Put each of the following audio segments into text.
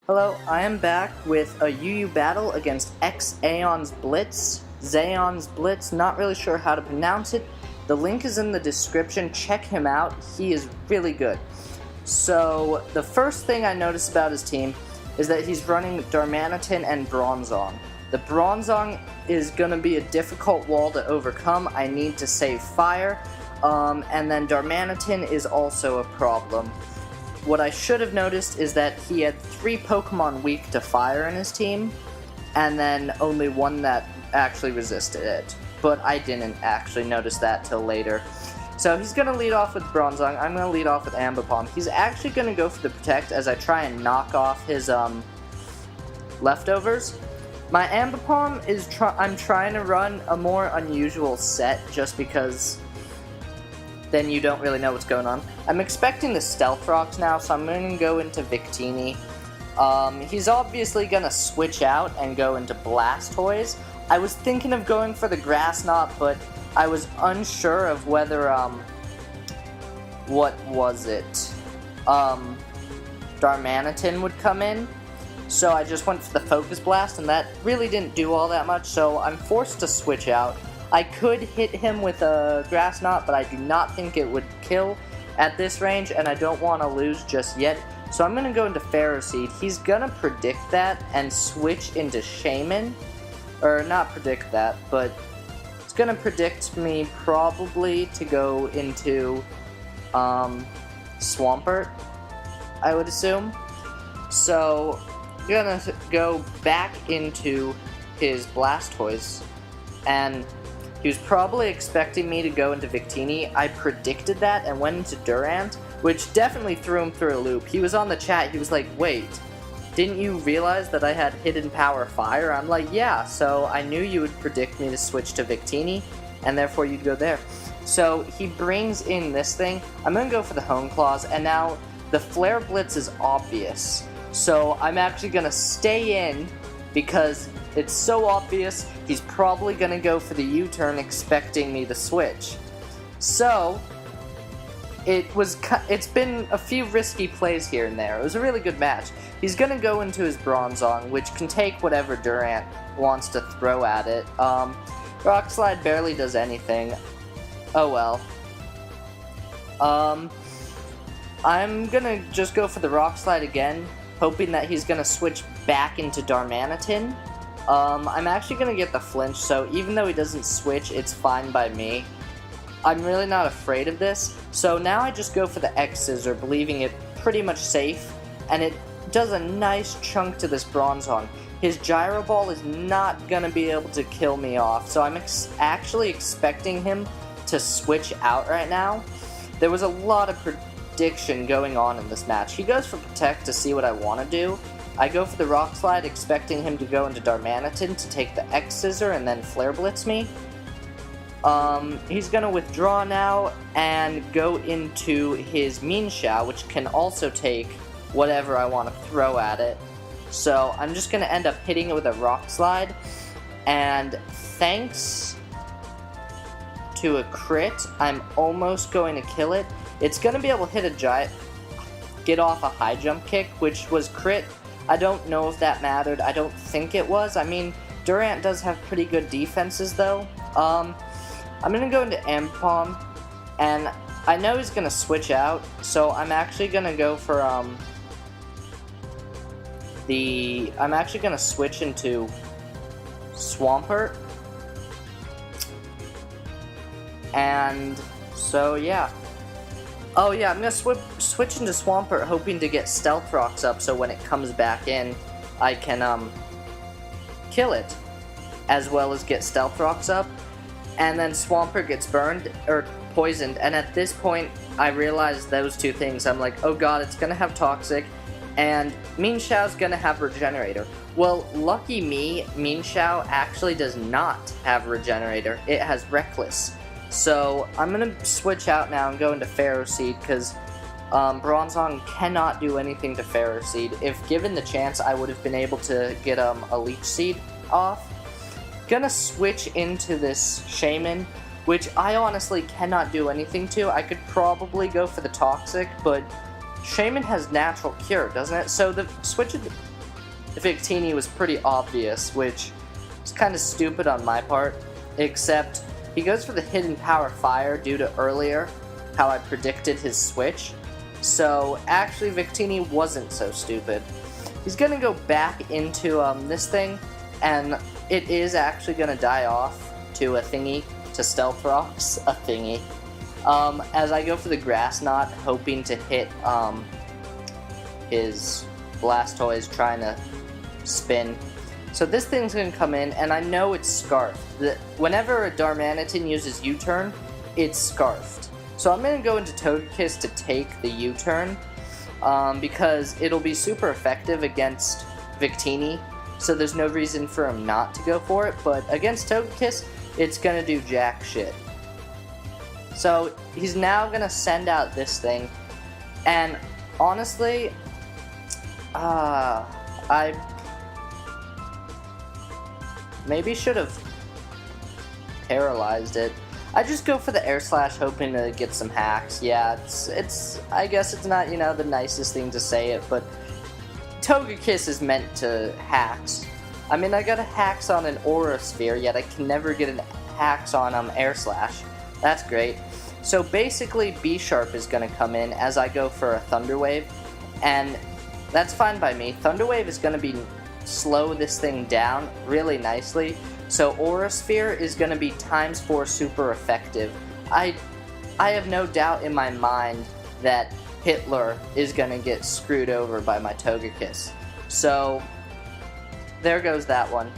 Hello, I am back with a UU battle against xAeonBlitz. xAeonBlitz, not really sure how to pronounce it. The link is in the description, check him out, he is really good. So, the first thing I noticed about his team is that he's running Darmanitan and Bronzong. The Bronzong is going to be a difficult wall to overcome, I need to save fire, and then Darmanitan is also a problem. What I should have noticed is that he had 3 Pokemon weak to fire in his team, and then only one that actually resisted it. But I didn't actually notice that till later. So he's going to lead off with Bronzong, I'm going to lead off with Ambipom. He's actually going to go for the Protect as I try and knock off his leftovers. My Ambipom is I'm trying to run a more unusual set just because then you don't really know what's going on. I'm expecting the Stealth Rocks now, so I'm going to go into Victini. He's obviously going to switch out and go into Blastoise. I was thinking of going for the Grass Knot, but I was unsure of whether, what was it? Darmanitan would come in. So I just went for the Focus Blast, and that really didn't do all that much, so I'm forced to switch out. I could hit him with a Grass Knot, but I do not think it would kill at this range, and I don't want to lose just yet. So I'm going to go into Ferroseed. He's going to predict that and switch into Shaman. Or not predict that, but it's going to predict me probably to go into Swampert, I would assume. So I'm going to go back into his Blastoise, and he was probably expecting me to go into Victini. I predicted that and went into Durant, which definitely threw him through a loop. He was on the chat, he was like, wait, didn't you realize that I had Hidden Power Fire? I'm like, yeah, so I knew you would predict me to switch to Victini, and therefore you'd go there. So he brings in this thing. I'm going to go for the Hone Claws, and now the Flare Blitz is obvious. So I'm actually going to stay in because it's so obvious he's probably going to go for the U-turn expecting me to switch. So it's been a few risky plays here and there. It was a really good match. He's going to go into his Bronzong, which can take whatever Durant wants to throw at it. Rock Slide barely does anything. Oh well. I'm going to just go for the Rock Slide again, hoping that he's going to switch back into Darmanitan. I'm actually going to get the flinch, so even though he doesn't switch, it's fine by me. I'm really not afraid of this, so now I just go for the X-Scissor, believing it pretty much safe, and it does a nice chunk to this Bronzong. His Gyro Ball is not going to be able to kill me off, so I'm actually expecting him to switch out right now. There was a lot of prediction going on in this match. He goes for Protect to see what I want to do. I go for the Rock Slide, expecting him to go into Darmanitan to take the X-Scissor and then Flare Blitz me. He's going to withdraw now and go into his Mienshao, which can also take whatever I want to throw at it. So I'm just going to end up hitting it with a Rock Slide, and thanks to a crit, I'm almost going to kill it. It's going to be able to hit a get off a high jump kick, which was crit. I don't know if that mattered. I don't think it was. I mean, Durant does have pretty good defenses, though. I'm going to go into Ambipom, and I know he's going to switch out, so I'm actually going to go for, I'm actually going to switch into Swampert. And so, yeah. Oh yeah, I'm going to switch into Swampert, hoping to get Stealth Rocks up so when it comes back in, I can kill it, as well as get Stealth Rocks up. And then Swampert gets burned, or poisoned, and at this point, I realize those two things. I'm like, oh god, it's going to have Toxic, and Mienshao's going to have Regenerator. Well, lucky me, Mienshao actually does not have Regenerator. It has Reckless. So I'm going to switch out now and go into Ferroseed, because Bronzong cannot do anything to Ferroseed. If given the chance, I would have been able to get a Leech Seed off. Gonna switch into this Shaman, which I honestly cannot do anything to. I could probably go for the Toxic, but Shaman has Natural Cure, doesn't it? So the Victini was pretty obvious, which is kind of stupid on my part, except he goes for the hidden power fire due to earlier how I predicted his switch. So actually Victini wasn't so stupid. He's gonna go back into this thing, and it is actually gonna die off to a thingy, to Stealth Rocks, a thingy. As I go for the Grass Knot, hoping to hit his Blastoise trying to spin. So this thing's going to come in, and I know it's Scarfed. Whenever a Darmanitan uses U-turn, it's Scarfed. So I'm going to go into Togekiss to take the U-turn, because it'll be super effective against Victini, so there's no reason for him not to go for it, but against Togekiss, it's going to do jack shit. So he's now going to send out this thing, and honestly, I maybe should have paralyzed it. I just go for the Air Slash hoping to get some hacks. Yeah, it's I guess it's not, you know, the nicest thing to say it, but Togekiss is meant to hacks. I mean, I got a hacks on an Aura Sphere, yet I can never get an hacks on Air Slash. That's great. So basically, B-Sharp is going to come in as I go for a Thunder Wave, and that's fine by me. Thunder Wave is going to be slow this thing down really nicely, so Aura Sphere is going to be ×4 super effective. I have no doubt in my mind that Hitler is going to get screwed over by my Togekiss. So there goes that one.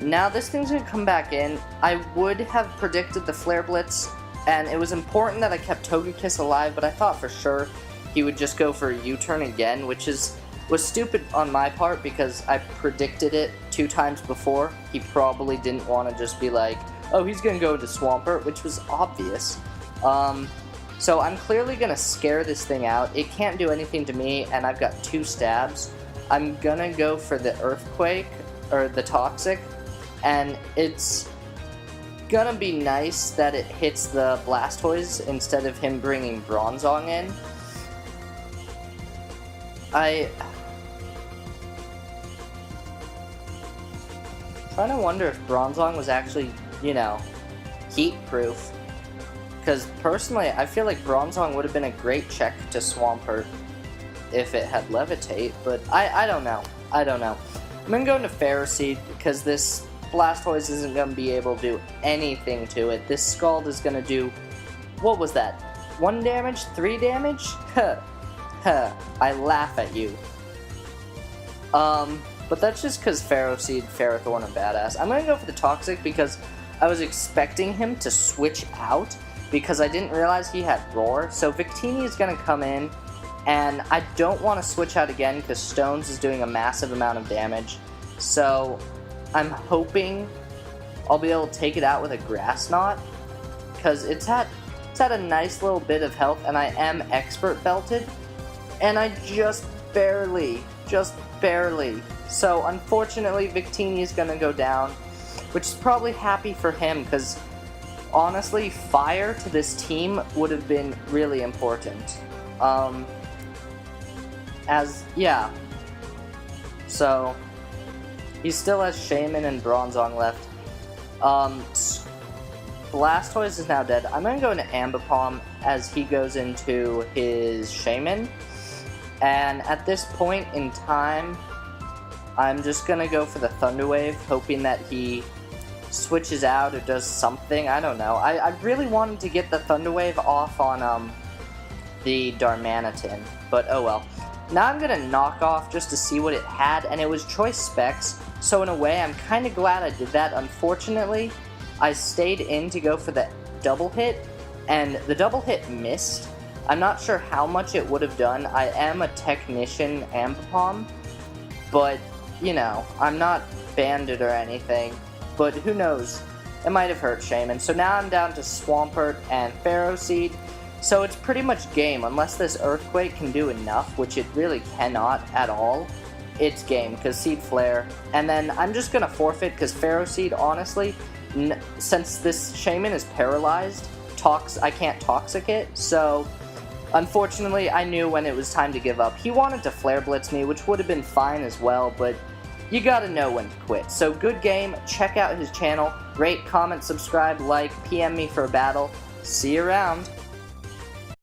Now this thing's going to come back in. I would have predicted the Flare Blitz, and it was important that I kept Togekiss alive, but I thought for sure he would just go for a U-turn again, which was stupid on my part because I predicted it 2 times before. He probably didn't want to just be like, oh, he's going to go into Swampert, which was obvious. So I'm clearly going to scare this thing out. It can't do anything to me, and I've got 2 stabs. I'm going to go for the Earthquake, or the Toxic, and it's gonna be nice that it hits the Blastoise instead of him bringing Bronzong in. I'm trying to wonder if Bronzong was actually, you know, heat-proof. Because personally, I feel like Bronzong would have been a great check to Swampert if it had Levitate, but I don't know. I don't know. I'm gonna go into Ferroseed because this Blastoise isn't gonna be able to do anything to it. This Scald is gonna do, what was that? 1 damage? 3 damage? Huh. Huh. I laugh at you. But that's just because Ferroseed, Ferrothorn are badass. I'm gonna go for the Toxic because I was expecting him to switch out because I didn't realize he had Roar. So Victini is gonna come in, and I don't want to switch out again because Stones is doing a massive amount of damage. So I'm hoping I'll be able to take it out with a Grass Knot because it's at a nice little bit of health, and I am Expert Belted, and I just barely. So unfortunately Victini is going to go down, which is probably happy for him because honestly Fire to this team would have been really important. So he still has Shaman and Bronzong left. Blastoise is now dead. I'm going to go into Ambipom as he goes into his Shaman. And at this point in time, I'm just going to go for the Thunder Wave, hoping that he switches out or does something. I don't know. I really wanted to get the Thunder Wave off on the Darmanitan, but oh well. Now I'm going to knock off just to see what it had, and it was Choice Specs, so in a way I'm kind of glad I did that. Unfortunately, I stayed in to go for the double hit, and the double hit missed. I'm not sure how much it would have done. I am a Technician Ambipom, but, you know, I'm not banded or anything, but who knows, it might have hurt Shaman. So now I'm down to Swampert and Ferroseed, so it's pretty much game. Unless this Earthquake can do enough, which it really cannot at all, it's game, because Seed Flare. And then I'm just going to forfeit, because Ferroseed, honestly, since this Shaman is paralyzed, I can't Toxic it, so unfortunately I knew when it was time to give up. He wanted to Flare Blitz me, which would have been fine as well, but you gotta know when to quit. So good game, check out his channel, rate, comment, subscribe, like, PM me for a battle. See you around.